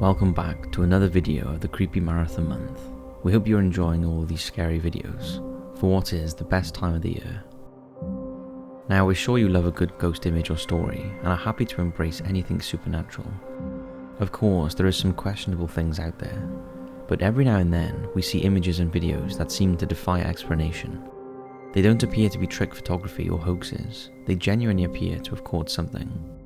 Welcome back to another video of the Creepy Marathon Month. We hope you're enjoying all of these scary videos for what is the best time of the year. Now, we're sure you love a good ghost image or story and are happy to embrace anything supernatural. Of course, there are some questionable things out there, but every now and then we see images and videos that seem to defy explanation. They don't appear to be trick photography or hoaxes, they genuinely appear to have caught something.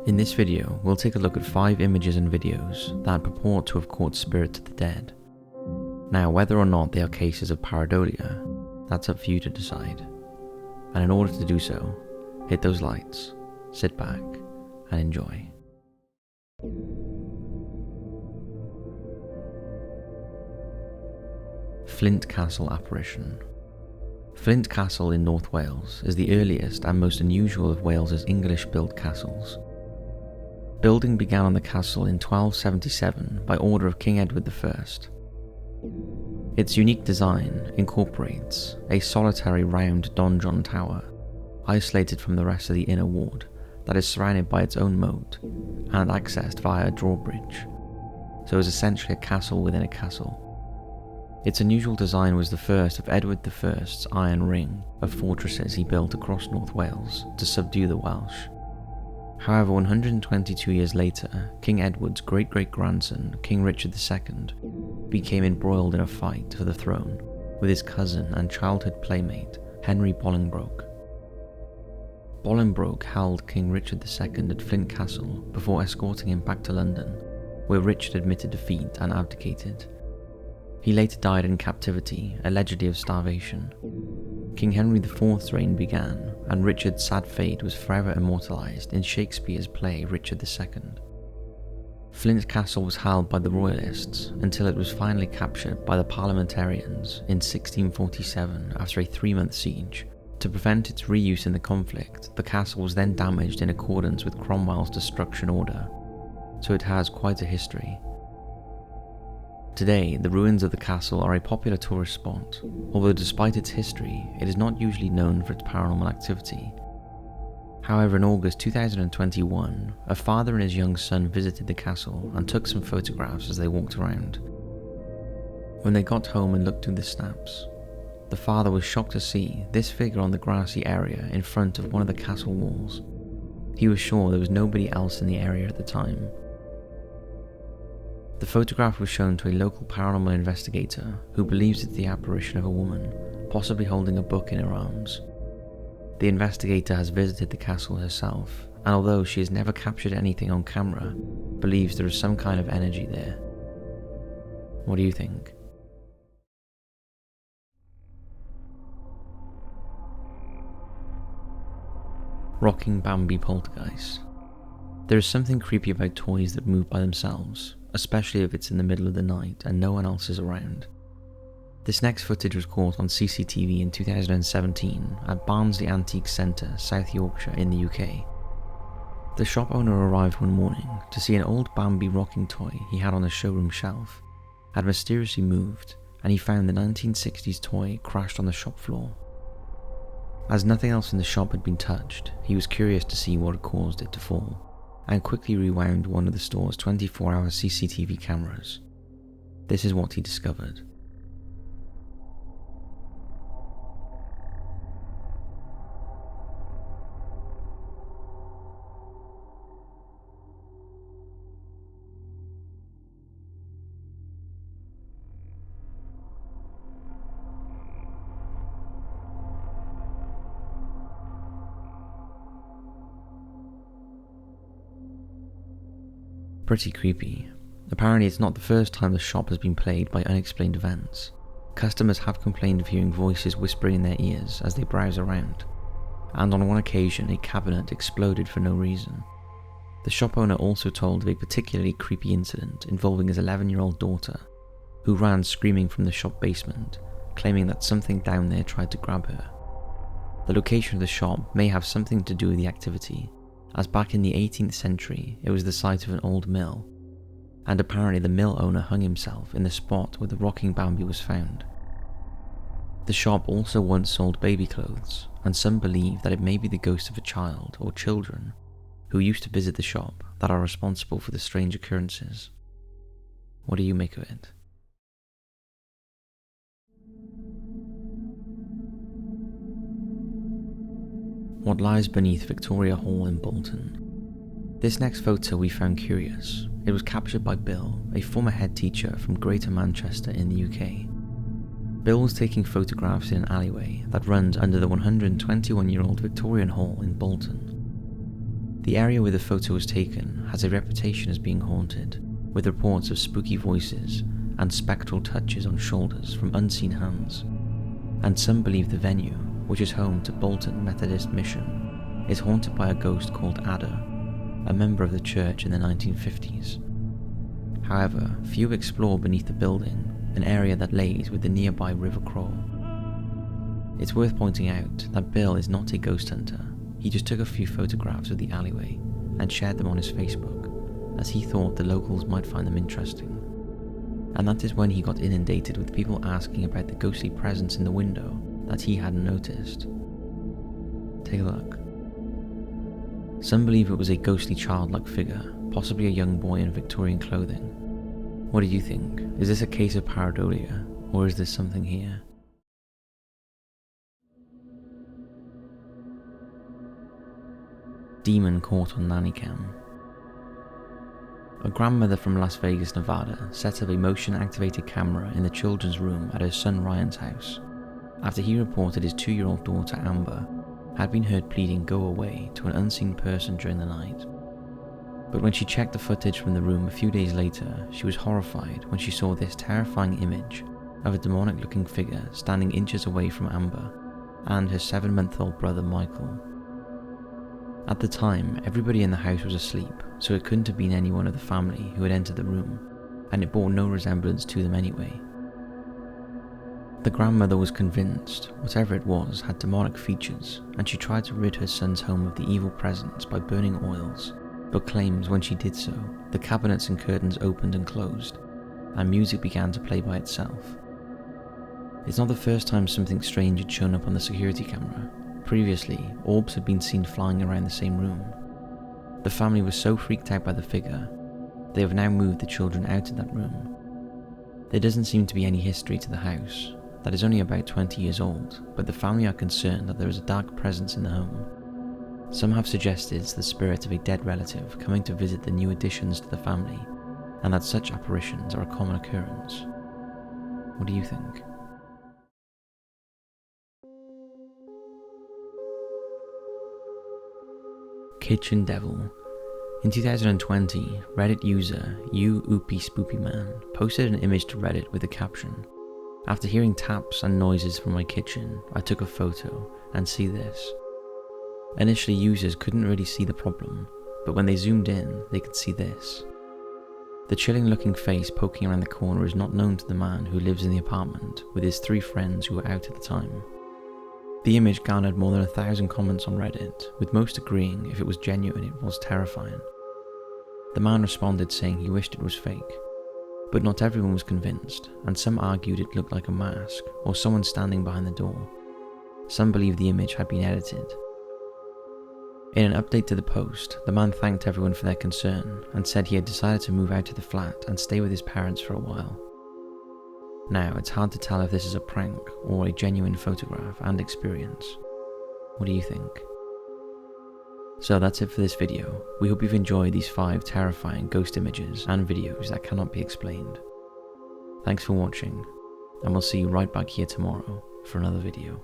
In this video, we'll take a look at 5 images and videos that purport to have caught spirits of the dead. Now, whether or not they are cases of Pareidolia, that's up for you to decide. And in order to do so, hit those lights, sit back, and enjoy. Flint Castle Apparition. Flint Castle in North Wales is the earliest and most unusual of Wales's English-built castles. Building began on the castle in 1277 by order of King Edward I. Its unique design incorporates a solitary round donjon tower, isolated from the rest of the inner ward, that is surrounded by its own moat and accessed via a drawbridge, so it is essentially a castle within a castle. Its unusual design was the first of Edward I's iron ring of fortresses he built across North Wales to subdue the Welsh. However, 122 years later, King Edward's great-great-grandson, King Richard II, became embroiled in a fight for the throne with his cousin and childhood playmate, Henry Bolingbroke. Bolingbroke held King Richard II at Flint Castle before escorting him back to London, where Richard admitted defeat and abdicated. He later died in captivity, allegedly of starvation. King Henry IV's reign began, and Richard's sad fate was forever immortalised in Shakespeare's play Richard II. Flint Castle was held by the Royalists until it was finally captured by the Parliamentarians in 1647 after a 3-month siege. To prevent its reuse in the conflict, the castle was then damaged in accordance with Cromwell's destruction order, so it has quite a history. Today, the ruins of the castle are a popular tourist spot, although despite its history, it is not usually known for its paranormal activity. However, in August 2021, a father and his young son visited the castle and took some photographs as they walked around. When they got home and looked through the snaps, the father was shocked to see this figure on the grassy area in front of one of the castle walls. He was sure there was nobody else in the area at the time. The photograph was shown to a local paranormal investigator who believes it's the apparition of a woman, possibly holding a book in her arms. The investigator has visited the castle herself, and although she has never captured anything on camera, believes there is some kind of energy there. What do you think? Rocking Bambi Poltergeist. There is something creepy about toys that move by themselves, especially if it's in the middle of the night and no one else is around. This next footage was caught on CCTV in 2017 at Barnsley Antique Centre, South Yorkshire in the UK. The shop owner arrived one morning to see an old Bambi rocking toy he had on the showroom shelf had mysteriously moved, and he found the 1960s toy crashed on the shop floor. As nothing else in the shop had been touched, he was curious to see what had caused it to fall, and quickly rewound one of the store's 24-hour CCTV cameras. This is what he discovered. Pretty creepy. Apparently it's not the first time the shop has been plagued by unexplained events. Customers have complained of hearing voices whispering in their ears as they browse around, and on one occasion a cabinet exploded for no reason. The shop owner also told of a particularly creepy incident involving his 11-year-old daughter, who ran screaming from the shop basement, claiming that something down there tried to grab her. The location of the shop may have something to do with the activity, as back in the 18th century it was the site of an old mill, and apparently the mill owner hung himself in the spot where the rocking Bambi was found. The shop also once sold baby clothes, and some believe that it may be the ghost of a child or children who used to visit the shop that are responsible for the strange occurrences. What do you make of it? What lies beneath Victoria Hall in Bolton? This next photo we found curious. It was captured by Bill, a former head teacher from Greater Manchester in the UK. Bill was taking photographs in an alleyway that runs under the 121-year-old Victorian Hall in Bolton. The area where the photo was taken has a reputation as being haunted, with reports of spooky voices and spectral touches on shoulders from unseen hands. And some believe the venue, which is home to Bolton Methodist Mission, is haunted by a ghost called Ada, a member of the church in the 1950s. However, few explore beneath the building, an area that lays with the nearby River Crawl. It's worth pointing out that Bill is not a ghost hunter. He just took a few photographs of the alleyway and shared them on his Facebook, as he thought the locals might find them interesting. And that is when he got inundated with people asking about the ghostly presence in the window that he hadn't noticed. Take a look. Some believe it was a ghostly childlike figure, possibly a young boy in Victorian clothing. What do you think? Is this a case of pareidolia, or is there something here? Demon caught on Nanny cam. A grandmother from Las Vegas, Nevada set up a motion-activated camera in the children's room at her son Ryan's house, after he reported his 2-year-old daughter Amber had been heard pleading "go away" to an unseen person during the night. But when she checked the footage from the room a few days later, she was horrified when she saw this terrifying image of a demonic-looking figure standing inches away from Amber and her 7-month-old brother Michael. At the time, everybody in the house was asleep, so it couldn't have been anyone of the family who had entered the room, and it bore no resemblance to them anyway. The grandmother was convinced whatever it was had demonic features, and she tried to rid her son's home of the evil presence by burning oils, but claims when she did so, the cabinets and curtains opened and closed, and music began to play by itself. It's not the first time something strange had shown up on the security camera. Previously, orbs had been seen flying around the same room. The family was so freaked out by the figure, they have now moved the children out of that room. There doesn't seem to be any history to the house, that is only about 20 years old, but the family are concerned that there is a dark presence in the home. Some have suggested it's the spirit of a dead relative coming to visit the new additions to the family, and that such apparitions are a common occurrence. What do you think? Kitchen Devil. In 2020, Reddit user YouOopieSpoopyMan posted an image to Reddit with the caption, "After hearing taps and noises from my kitchen, I took a photo and see this." Initially, users couldn't really see the problem, but when they zoomed in, they could see this. The chilling looking face poking around the corner is not known to the man who lives in the apartment with his 3 friends who were out at the time. The image garnered more than 1,000 comments on Reddit, with most agreeing if it was genuine it was terrifying. The man responded saying he wished it was fake, but not everyone was convinced, and some argued it looked like a mask or someone standing behind the door. Some believed the image had been edited. In an update to the post, the man thanked everyone for their concern and said he had decided to move out to the flat and stay with his parents for a while. Now, it's hard to tell if this is a prank or a genuine photograph and experience. What do you think? So that's it for this video. We hope you've enjoyed these 5 terrifying ghost images and videos that cannot be explained. Thanks for watching, and we'll see you right back here tomorrow for another video.